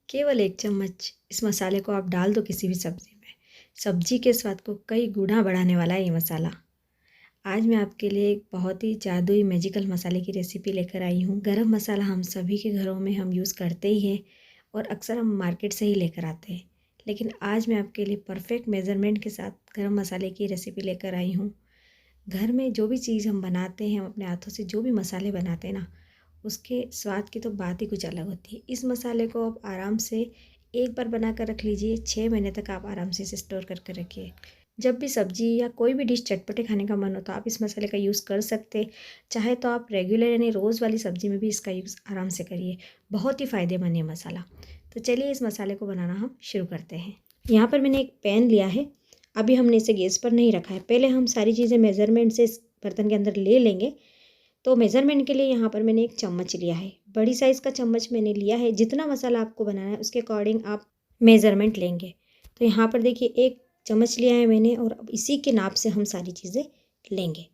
केवल 1 चम्मच इस मसाले को आप डाल दो किसी भी सब्ज़ी में, सब्ज़ी के स्वाद को कई गुना बढ़ाने वाला है ये मसाला। आज मैं आपके लिए एक बहुत ही जादुई मैजिकल मसाले की रेसिपी लेकर आई हूँ। गरम मसाला हम सभी के घरों में हम यूज़ करते ही हैं और अक्सर हम मार्केट से ही लेकर आते हैं। लेकिन आज मैं आपके लिए परफेक्ट मेज़रमेंट के साथ गरम मसाले की रेसिपी लेकर आई हूँ। घर में जो भी चीज़ हम बनाते हैं, हम अपने हाथों से जो भी मसाले बनाते हैं ना, उसके स्वाद की तो बात ही कुछ अलग होती है। इस मसाले को आप आराम से एक बार बना कर रख लीजिए, 6 महीने तक आप आराम से इसे स्टोर करके रखिए। जब भी सब्ज़ी या कोई भी डिश चटपटे खाने का मन हो तो आप इस मसाले का यूज़ कर सकते। चाहे तो आप रेगुलर यानी रोज़ वाली सब्ज़ी में भी इसका यूज़ आराम से करिए। बहुत ही फ़ायदेमंद है मसाला। तो चलिए इस मसाले को बनाना हम शुरू करते हैं। यहाँ पर मैंने एक पैन लिया है। अभी हमने इसे गैस पर नहीं रखा है। पहले हम सारी चीज़ें मेज़रमेंट से इस बर्तन के अंदर ले लेंगे। तो मेज़रमेंट के लिए यहाँ पर मैंने एक चम्मच लिया है। बड़ी साइज़ का चम्मच मैंने लिया है। जितना मसाला आपको बनाना है उसके अकॉर्डिंग आप मेज़रमेंट लेंगे। तो यहाँ पर देखिए एक चम्मच लिया है मैंने और अब इसी के नाप से हम सारी चीज़ें लेंगे।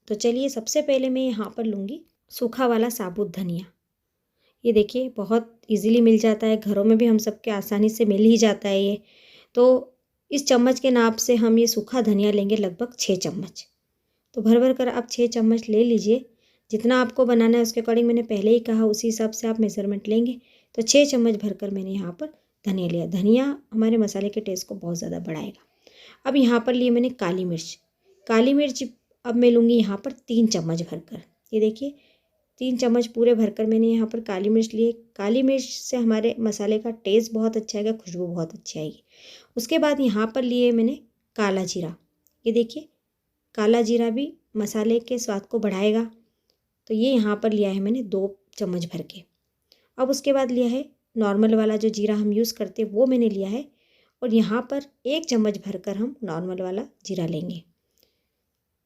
तो चलिए सबसे पहले मैं यहाँ पर लूँगी सूखा वाला साबुत धनिया। ये देखिए बहुत ईज़िली मिल जाता है, घरों में भी हम सबके आसानी से मिल ही जाता है ये। तो इस चम्मच के नाप से हम ये सूखा धनिया लेंगे लगभग 6 चम्मच। तो भर कर आप 6 चम्मच ले लीजिए। जितना आपको बनाना है उसके अकॉर्डिंग मैंने पहले ही कहा उसी हिसाब से आप मेज़रमेंट लेंगे। तो 6 चम्मच भरकर मैंने यहाँ पर धनिया लिया। धनिया हमारे मसाले के टेस्ट को बहुत ज़्यादा बढ़ाएगा। अब यहाँ पर लिए मैंने काली मिर्च। काली मिर्च अब मैं लूँगी यहाँ पर 3 चम्मच भरकर। ये देखिए 3 चम्मच पूरे भरकर मैंने यहाँ पर काली मिर्च लिए। काली मिर्च से हमारे मसाले का टेस्ट बहुत अच्छा आएगा, खुशबू बहुत अच्छी आएगी। उसके बाद यहाँ पर लिए मैंने काला जीरा। ये देखिए काला जीरा भी मसाले के स्वाद को बढ़ाएगा। तो ये यहाँ पर लिया है मैंने 2 चम्मच भर के। अब उसके बाद लिया है नॉर्मल वाला जो जीरा हम यूज़ करते हैं वो मैंने लिया है और यहाँ पर 1 चम्मच भरकर हम नॉर्मल वाला जीरा लेंगे।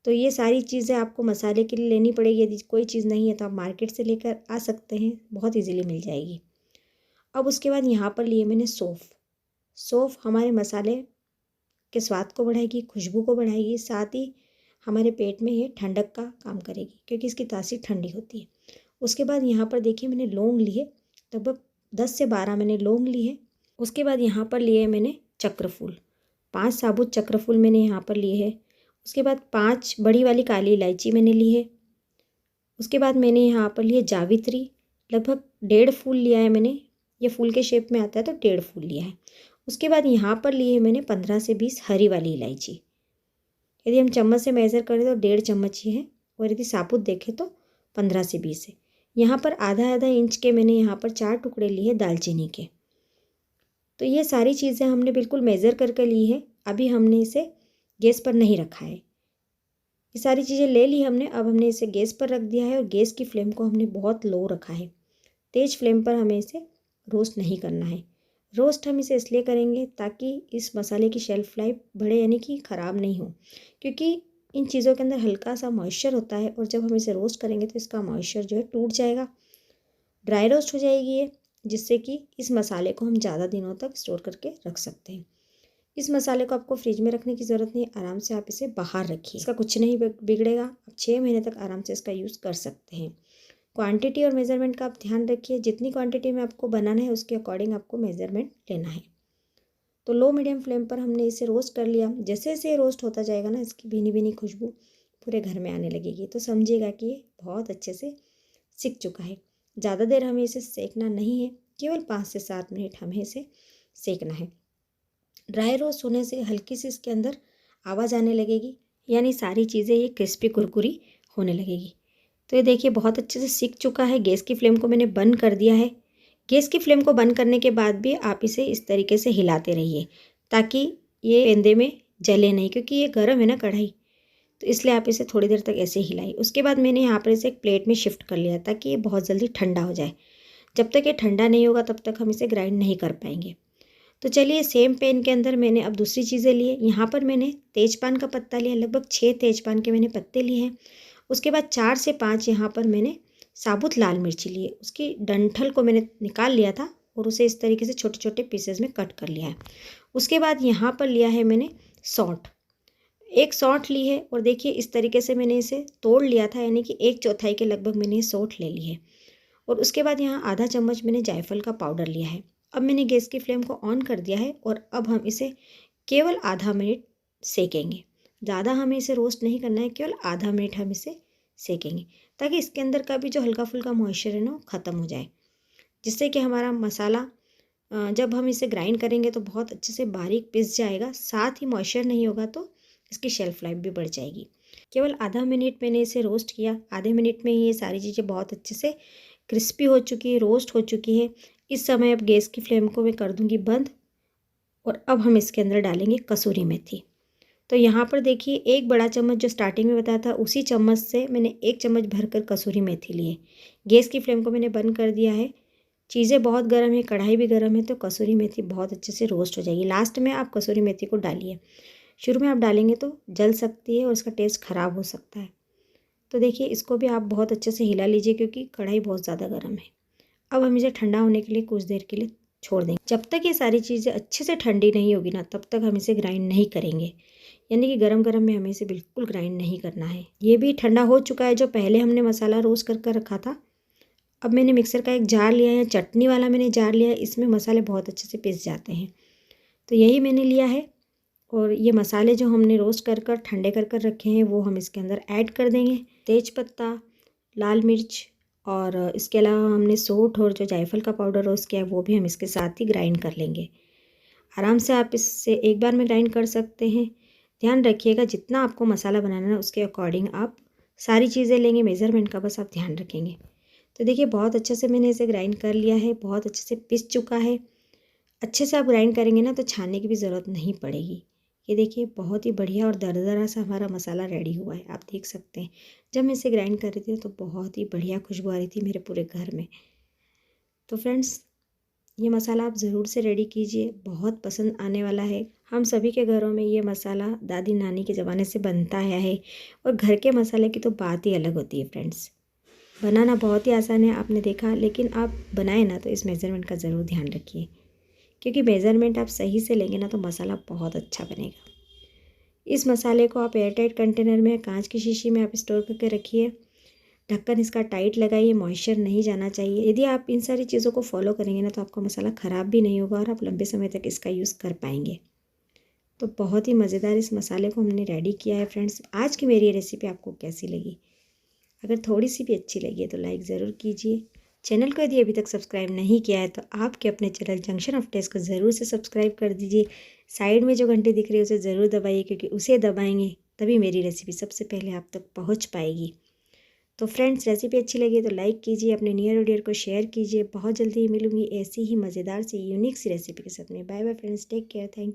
तो ये सारी चीज़ें आपको मसाले के लिए लेनी पड़ेगी। यदि कोई चीज़ नहीं है तो आप मार्केट से लेकर आ सकते हैं, बहुत ईज़िली मिल जाएगी। अब उसके बाद यहाँ पर लिए मैंने सौंफ। सौंफ हमारे मसाले के स्वाद को बढ़ाएगी, खुशबू को बढ़ाएगी, साथ ही हमारे पेट में ये ठंडक का काम करेगी क्योंकि इसकी तासीर ठंडी होती है। उसके बाद यहाँ पर देखिए मैंने लौंग लिए, लगभग 10 से 12 मैंने लौंग लिए हैं। उसके बाद यहाँ पर लिए मैंने चक्रफूल, 5 साबुत चक्रफूल मैंने यहाँ पर लिए हैं। उसके बाद 5 बड़ी वाली काली इलायची मैंने ली है। उसके बाद मैंने यहाँ पर लिए जावित्री, लगभग 1.5 फूल लिया है मैंने। ये फूल के शेप में आता है तो 1.5 फूल लिया है। उसके बाद यहाँ पर लिए मैंने 15 से 20 हरी वाली इलायची। यदि हम चम्मच से मेज़र करें तो 1.5 चम्मच ही है और यदि साबुत देखें तो 15 से 20 है। यहाँ पर आधा आधा इंच के मैंने यहाँ पर 4 टुकड़े लिए दालचीनी के। तो ये सारी चीज़ें हमने बिल्कुल मेज़र करके ली है। अभी हमने इसे गैस पर नहीं रखा है। ये सारी चीज़ें ले ली हमने। अब हमने इसे गैस पर रख दिया है और गैस की फ्लेम को हमने बहुत लो रखा है। तेज़ फ्लेम पर हमें इसे रोस्ट नहीं करना है। रोस्ट हम इसे इसलिए करेंगे ताकि इस मसाले की शेल्फ़ लाइफ बढ़े, यानी कि ख़राब नहीं हो, क्योंकि इन चीज़ों के अंदर हल्का सा मॉइस्चर होता है और जब हम इसे रोस्ट करेंगे तो इसका मॉइस्चर जो है टूट जाएगा, ड्राई रोस्ट हो जाएगी ये, जिससे कि इस मसाले को हम ज़्यादा दिनों तक स्टोर करके रख सकते हैं। इस मसाले को आपको फ्रिज में रखने की ज़रूरत नहीं, आराम से आप इसे बाहर रखिए, इसका कुछ नहीं बिगड़ेगा। आप 6 महीने तक आराम से इसका यूज़ कर सकते हैं। क्वांटिटी और मेज़रमेंट का आप ध्यान रखिए। जितनी क्वांटिटी में आपको बनाना है उसके अकॉर्डिंग आपको मेज़रमेंट लेना है। तो लो मीडियम फ्लेम पर हमने इसे रोस्ट कर लिया। जैसे जैसे ये रोस्ट होता जाएगा ना, इसकी भीनी भीनी खुशबू पूरे घर में आने लगेगी, तो समझिएगा कि ये बहुत अच्छे से सिक चुका है। ज़्यादा देर हमें इसे सेकना नहीं है, केवल 5 से 7 मिनट हमें इसे सेकना है। ड्राई रोस्ट होने से हल्की सी इसके अंदर आवाज़ आने लगेगी, यानी सारी चीज़ें ये क्रिस्पी कुरकुरी होने लगेगी। तो ये देखिए बहुत अच्छे से सिक चुका है। गैस की फ्लेम को मैंने बंद कर दिया है। गैस की फ्लेम को बंद करने के बाद भी आप इसे इस तरीके से हिलाते रहिए ताकि ये पेंदे में जले नहीं, क्योंकि ये गर्म है ना कढ़ाई, तो इसलिए आप इसे थोड़ी देर तक ऐसे हिलाइए। उसके बाद मैंने यहाँ पर इसे एक प्लेट में शिफ्ट कर लिया ताकि ये बहुत जल्दी ठंडा हो जाए। जब तक ये ठंडा नहीं होगा तब तक हम इसे ग्राइंड नहीं कर पाएंगे। तो चलिए सेम पैन के अंदर मैंने अब दूसरी चीज़ें लिए। यहाँ पर मैंने तेजपान का पत्ता लिया, लगभग 6 तेजपान के मैंने पत्ते लिए हैं। उसके बाद 4 से 5 यहाँ पर मैंने साबुत लाल मिर्ची लिए। उसकी डंठल को मैंने निकाल लिया था और उसे इस तरीके से छोटे छोटे पीसेस में कट कर लिया है। उसके बाद यहाँ पर लिया है मैंने सौंठ, एक सौंठ ली है और देखिए इस तरीके से मैंने इसे तोड़ लिया था, यानी कि 1/4 के लगभग मैंने सौंठ ले ली है। और उसके बाद यहाँ आधा चम्मच मैंने जायफल का पाउडर लिया है। अब मैंने गैस की फ्लेम को ऑन कर दिया है और अब हम इसे केवल आधा मिनट सेकेंगे। ज़्यादा हमें इसे रोस्ट नहीं करना है, केवल आधा मिनट हम इसे सेकेंगे ताकि इसके अंदर का भी जो हल्का फुल्का मॉइस्चर है ना वो ख़त्म हो जाए, जिससे कि हमारा मसाला जब हम इसे ग्राइंड करेंगे तो बहुत अच्छे से बारीक पिस जाएगा। साथ ही मॉइस्चर नहीं होगा तो इसकी शेल्फ लाइफ भी बढ़ जाएगी। केवल आधा मिनट मैंने इसे रोस्ट किया। आधे मिनट में ही ये सारी चीज़ें बहुत अच्छे से क्रिस्पी हो चुकी है, रोस्ट हो चुकी है। इस समय अब गैस की फ्लेम को मैं कर दूँगी बंद और अब हम इसके अंदर डालेंगे कसूरी मेथी। तो यहाँ पर देखिए, एक बड़ा चम्मच जो स्टार्टिंग में बताया था उसी चम्मच से मैंने 1 चम्मच भरकर कसूरी मेथी लिए। गैस की फ्लेम को मैंने बंद कर दिया है। चीज़ें बहुत गर्म है, कढ़ाई भी गर्म है, तो कसूरी मेथी बहुत अच्छे से रोस्ट हो जाएगी। लास्ट में आप कसूरी मेथी को डालिए, शुरू में आप डालेंगे तो जल सकती है और इसका टेस्ट ख़राब हो सकता है। तो देखिए, इसको भी आप बहुत अच्छे से हिला लीजिए क्योंकि कढ़ाई बहुत ज़्यादा गर्म है। अब हम इसे ठंडा होने के लिए कुछ देर के लिए छोड़ देंगे। जब तक ये सारी चीज़ें अच्छे से ठंडी नहीं होगी ना, तब तक हम इसे ग्राइंड नहीं करेंगे। यानी कि गरम गरम में हमें इसे बिल्कुल ग्राइंड नहीं करना है। ये भी ठंडा हो चुका है जो पहले हमने मसाला रोस्ट कर रखा था। अब मैंने मिक्सर का एक जार लिया है, चटनी वाला मैंने जार लिया है, इसमें मसाले बहुत अच्छे से पिस जाते हैं। तो यही मैंने लिया है और ये मसाले जो हमने रोस्ट कर ठंडे कर रखे हैं वो हम इसके अंदर ऐड कर देंगे। तेज पत्ता, लाल मिर्च और इसके अलावा हमने सौंठ और जो जायफल का पाउडर रोस्ट किया है वो भी हम इसके साथ ही ग्राइंड कर लेंगे। आराम से आप इससे एक बार में ग्राइंड कर सकते हैं। ध्यान रखिएगा, जितना आपको मसाला बनाना है उसके अकॉर्डिंग आप सारी चीज़ें लेंगे, मेज़रमेंट का बस आप ध्यान रखेंगे। तो देखिए, बहुत अच्छे से मैंने इसे ग्राइंड कर लिया है, बहुत अच्छे से पिस चुका है। अच्छे से आप ग्राइंड करेंगे ना तो छानने की भी ज़रूरत नहीं पड़ेगी। ये देखिए, बहुत ही बढ़िया और दरदरा सा हमारा मसाला रेडी हुआ है, आप देख सकते हैं। जब मैं इसे ग्राइंड कर रही थी तो बहुत ही बढ़िया खुशबू आ रही थी मेरे पूरे घर में। तो फ्रेंड्स, ये मसाला आप ज़रूर से रेडी कीजिए, बहुत पसंद आने वाला है। हम सभी के घरों में ये मसाला दादी नानी के ज़माने से बनता आया है और घर के मसाले की तो बात ही अलग होती है फ्रेंड्स। बनाना बहुत ही आसान है, आपने देखा, लेकिन आप बनाए ना तो इस मेज़रमेंट का ज़रूर ध्यान रखिए क्योंकि मेज़रमेंट आप सही से लेंगे ना तो मसाला बहुत अच्छा बनेगा। इस मसाले को आप एयरटाइट कंटेनर में, कांच की शीशी में आप स्टोर करके रखिए। ढक्कन इसका टाइट लगाइए, मॉइस्चर नहीं जाना चाहिए। यदि आप इन सारी चीज़ों को फॉलो करेंगे ना तो आपका मसाला ख़राब भी नहीं होगा और आप लंबे समय तक इसका यूज़ कर पाएंगे। तो बहुत ही मज़ेदार इस मसाले को हमने रेडी किया है फ्रेंड्स। आज की मेरी ये रेसिपी आपको कैसी लगी? अगर थोड़ी सी भी अच्छी लगी है तो लाइक ज़रूर कीजिए। चैनल को यदि अभी तक सब्सक्राइब नहीं किया है तो आपके अपने चैनल जंक्शन ऑफ टेस्ट को ज़रूर से सब्सक्राइब कर दीजिए। साइड में जो घंटी दिख रही है उसे ज़रूर दबाइए क्योंकि उसे दबाएंगे तभी मेरी रेसिपी सबसे पहले आप तक पहुंच पाएगी। तो फ्रेंड्स, रेसिपी अच्छी लगी तो लाइक कीजिए, अपने नियर और डियर को शेयर कीजिए। बहुत जल्दी ही मिलूंगी ऐसी ही मज़ेदार सी यूनिक सी रेसिपी के साथ में। Bye bye friends, take care, thank you.